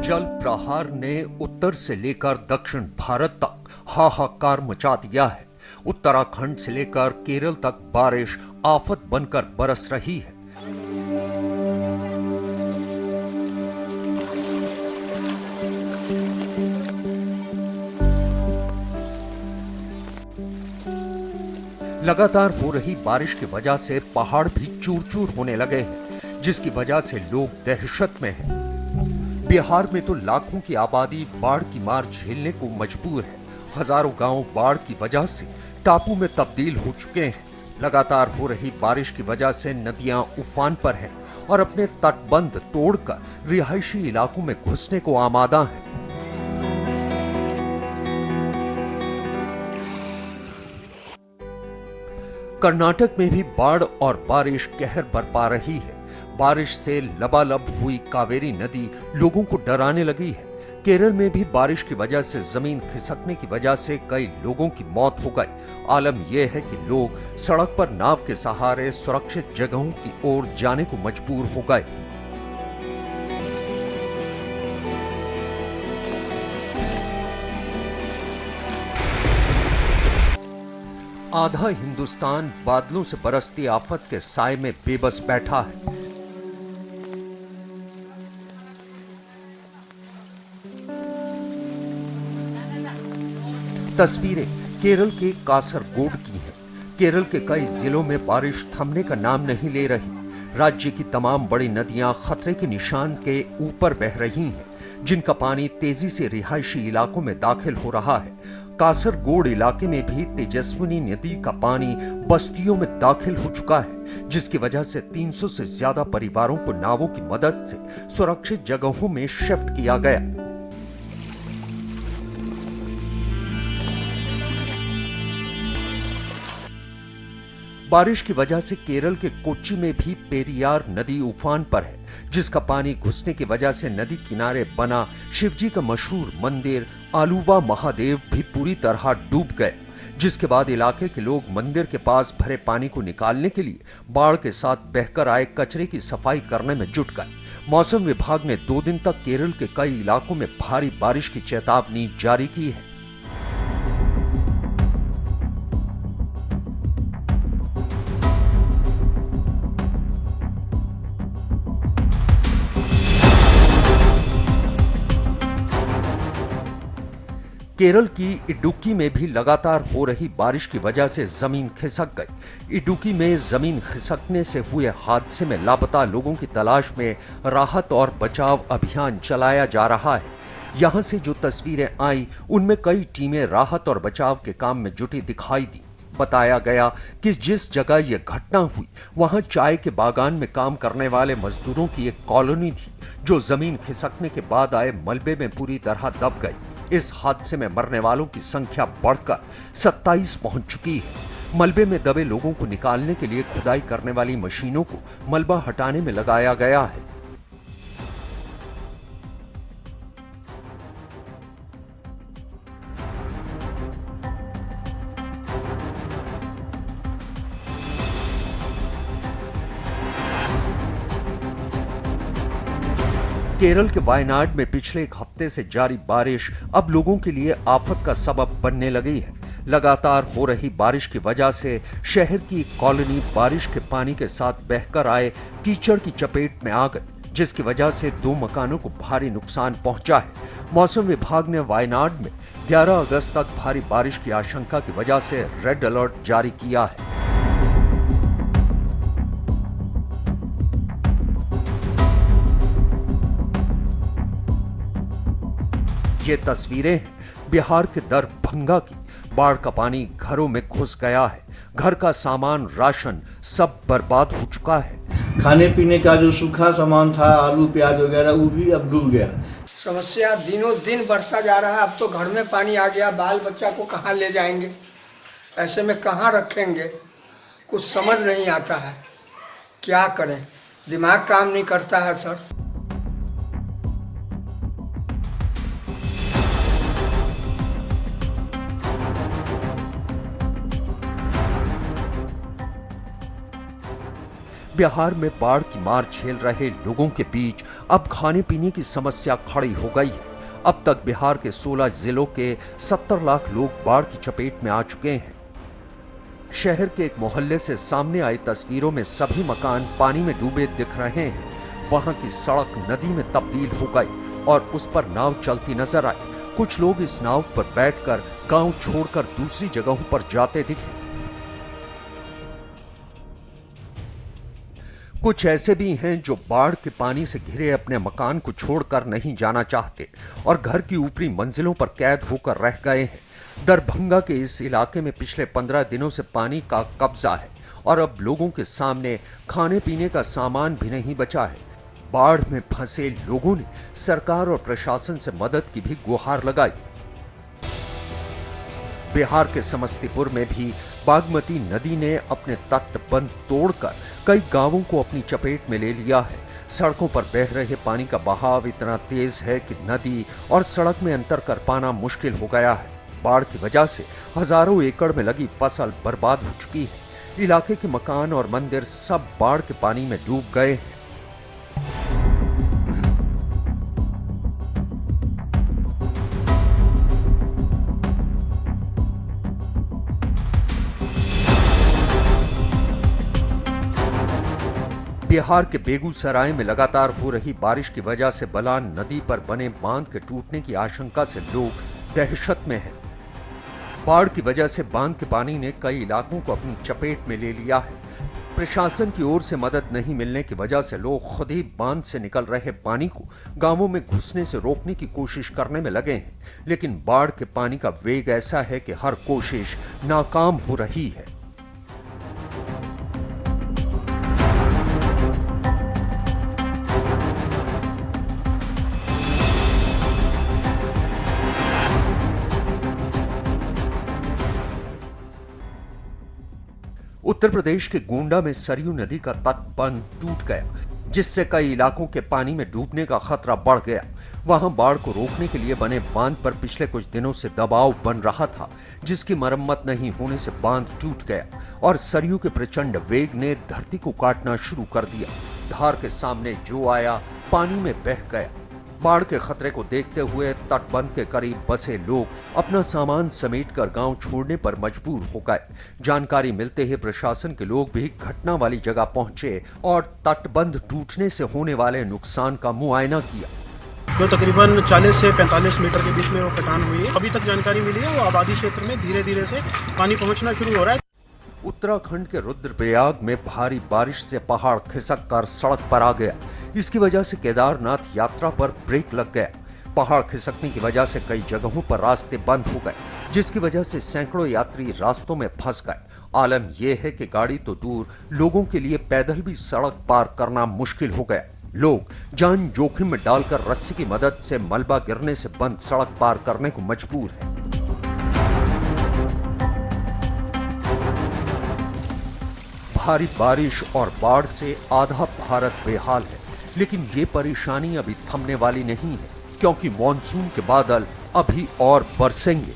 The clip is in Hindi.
जल प्रहार ने उत्तर से लेकर दक्षिण भारत तक हाहाकार मचा दिया है। उत्तराखंड से लेकर केरल तक बारिश आफत बनकर बरस रही है। लगातार हो रही बारिश की वजह से पहाड़ भी चूर-चूर होने लगे हैं, जिसकी वजह से लोग दहशत में हैं। बिहार में तो लाखों की आबादी बाढ़ की मार झेलने को मजबूर है। हजारों गांव बाढ़ की वजह से टापू में तब्दील हो चुके हैं। लगातार हो रही बारिश की वजह से नदियां उफान पर हैं और अपने तटबंध तोड़कर रिहायशी इलाकों में घुसने को आमादा हैं। कर्नाटक में भी बाढ़ और बारिश कहर बरपा रही है। बारिश से लबालब हुई कावेरी नदी लोगों को डराने लगी है। केरल में भी बारिश की वजह से जमीन खिसकने की वजह से कई लोगों की मौत हो गई। आलम यह है कि लोग सड़क पर नाव के सहारे सुरक्षित जगहों की ओर जाने को मजबूर हो गए। आधा हिंदुस्तान बादलों से बरसती आफत के साए में बेबस बैठा है। तस्वीरें केरल के कासरगोड की हैं। केरल के कई जिलों में बारिश थमने का नाम नहीं ले रही। राज्य की तमाम बड़ी नदियां खतरे के निशान के ऊपर बह रही हैं, जिनका पानी तेजी से रिहायशी इलाकों में दाखिल हो रहा है। कासरगोड इलाके में भी तेजस्विनी नदी का पानी बस्तियों में दाखिल हो चुका है, जिसकी वजह से 300 से ज्यादा परिवारों को नावों की मदद से सुरक्षित जगहों में शिफ्ट किया गया। बारिश की वजह से केरल के कोच्चि में भी पेरियार नदी उफान पर है, जिसका पानी घुसने की वजह से नदी किनारे बना शिवजी का मशहूर मंदिर आलुवा महादेव भी पूरी तरह डूब गए, जिसके बाद इलाके के लोग मंदिर के पास भरे पानी को निकालने के लिए बाढ़ के साथ बहकर आए कचरे की सफाई करने में जुट गए। मौसम विभाग ने 2 दिन तक केरल के कई इलाकों में भारी बारिश की चेतावनी जारी की है। केरल की इडुक्की में भी लगातार हो रही बारिश की वजह से जमीन खिसक गई। इडुक्की में जमीन खिसकने से हुए हादसे में लापता लोगों की तलाश में राहत और बचाव अभियान चलाया जा रहा है। यहां से जो तस्वीरें आई, उनमें कई टीमें राहत और बचाव के काम में जुटी दिखाई दी। बताया गया कि जिस जगह यह घटना हुई, वहां चाय के बागान में काम करने वाले मजदूरों की एक कॉलोनी थी, जो जमीन खिसकने के बाद आए मलबे में पूरी तरह दब गई। इस हादसे में मरने वालों की संख्या बढ़कर 27 पहुंच चुकी है। मलबे में दबे लोगों को निकालने के लिए खुदाई करने वाली मशीनों को मलबा हटाने में लगाया गया है। केरल के वायनाड में पिछले एक हफ्ते से जारी बारिश अब लोगों के लिए आफत का सबब बनने लगी है। लगातार हो रही बारिश की वजह से शहर की एक कॉलोनी बारिश के पानी के साथ बहकर आए कीचड़ की चपेट में आ गई, जिसकी वजह से 2 मकानों को भारी नुकसान पहुंचा है। मौसम विभाग ने वायनाड में 11 अगस्त तक भारी बारिश की आशंका की वजह से रेड अलर्ट जारी किया है। ये तस्वीरें हैं बिहार के दरभंगा की। बाढ़ का पानी घरों में घुस गया है। घर का सामान, राशन सब बर्बाद हो चुका है। खाने पीने का जो सूखा सामान था, आलू प्याज वगैरह, वो भी अब डूब गया। समस्या दिनों दिन बढ़ता जा रहा है। अब तो घर में पानी आ गया, बाल बच्चा को कहाँ ले जाएंगे, ऐसे में कहाँ रखेंगे, कुछ समझ नहीं आता है। क्या करें, दिमाग काम नहीं करता है सर। बिहार में बाढ़ की मार झेल रहे लोगों के बीच अब खाने पीने की समस्या खड़ी हो गई है। अब तक बिहार के 16 जिलों के 70 लाख लोग बाढ़ की चपेट में आ चुके हैं। शहर के एक मोहल्ले से सामने आई तस्वीरों में सभी मकान पानी में डूबे दिख रहे हैं। वहां की सड़क नदी में तब्दील हो गई और उस पर नाव चलती नजर आई। कुछ लोग इस नाव पर बैठकर गांव छोड़कर दूसरी जगहों पर जाते दिखे। कुछ ऐसे भी हैं जो बाढ़ के पानी से घिरे अपने मकान को छोड़कर नहीं जाना चाहते और घर की ऊपरी मंजिलों पर कैद होकर रह गए हैं। दरभंगा के इस इलाके में पिछले 15 दिनों से पानी का कब्जा है और अब लोगों के सामने खाने पीने का सामान भी नहीं बचा है। बाढ़ में फंसे लोगों ने सरकार और प्रशासन से मदद की भी गुहार लगाई। बिहार के समस्तीपुर में भी बागमती नदी ने अपने तटबंध तोड़कर कई गांवों को अपनी चपेट में ले लिया है। सड़कों पर बह रहे पानी का बहाव इतना तेज है कि नदी और सड़क में अंतर कर पाना मुश्किल हो गया है। बाढ़ की वजह से हजारों एकड़ में लगी फसल बर्बाद हो चुकी है। इलाके के मकान और मंदिर सब बाढ़ के पानी में डूब गए हैं। बिहार के बेगूसराय में लगातार हो रही बारिश की वजह से बलान नदी पर बने बांध के टूटने की आशंका से लोग दहशत में हैं। बाढ़ की वजह से बांध के पानी ने कई इलाकों को अपनी चपेट में ले लिया है। प्रशासन की ओर से मदद नहीं मिलने की वजह से लोग खुद ही बांध से निकल रहे पानी को गांवों में घुसने से रोकने की कोशिश करने में लगे हैं, लेकिन बाढ़ के पानी का वेग ऐसा है कि हर कोशिश नाकाम हो रही है। उत्तर प्रदेश के गोंडा में सरयू नदी का तटबंध टूट गया, जिससे कई इलाकों के पानी में डूबने का खतरा बढ़ गया। वहां बाढ़ को रोकने के लिए बने बांध पर पिछले कुछ दिनों से दबाव बन रहा था, जिसकी मरम्मत नहीं होने से बांध टूट गया और सरयू के प्रचंड वेग ने धरती को काटना शुरू कर दिया। धार के सामने जो आया पानी में बह गया। बाढ़ के खतरे को देखते हुए तटबंध के करीब बसे लोग अपना सामान समेटकर गांव छोड़ने पर मजबूर हो गए। जानकारी मिलते ही प्रशासन के लोग भी घटना वाली जगह पहुंचे और तटबंध टूटने से होने वाले नुकसान का मुआयना किया। जो तकरीबन 40 से 45 मीटर के बीच में वो कटान हुई है। अभी तक जानकारी मिली है वो आबादी क्षेत्र में धीरे धीरे से पानी पहुंचना शुरू हो रहा है। उत्तराखंड के रुद्रप्रयाग में भारी बारिश से पहाड़ खिसक कर सड़क पर आ गया। इसकी वजह से केदारनाथ यात्रा पर ब्रेक लग गया। पहाड़ खिसकने की वजह से कई जगहों पर रास्ते बंद हो गए, जिसकी वजह से सैकड़ों यात्री रास्तों में फंस गए। आलम यह है कि गाड़ी तो दूर, लोगों के लिए पैदल भी सड़क पार करना मुश्किल हो गया। लोग जान जोखिम में डालकर रस्सी की मदद से मलबा गिरने से बंद सड़क पार करने को मजबूर है। भारी बारिश और बाढ़ से आधा भारत बेहाल है, लेकिन ये परेशानी अभी थमने वाली नहीं है, क्योंकि मॉनसून के बादल अभी और बरसेंगे।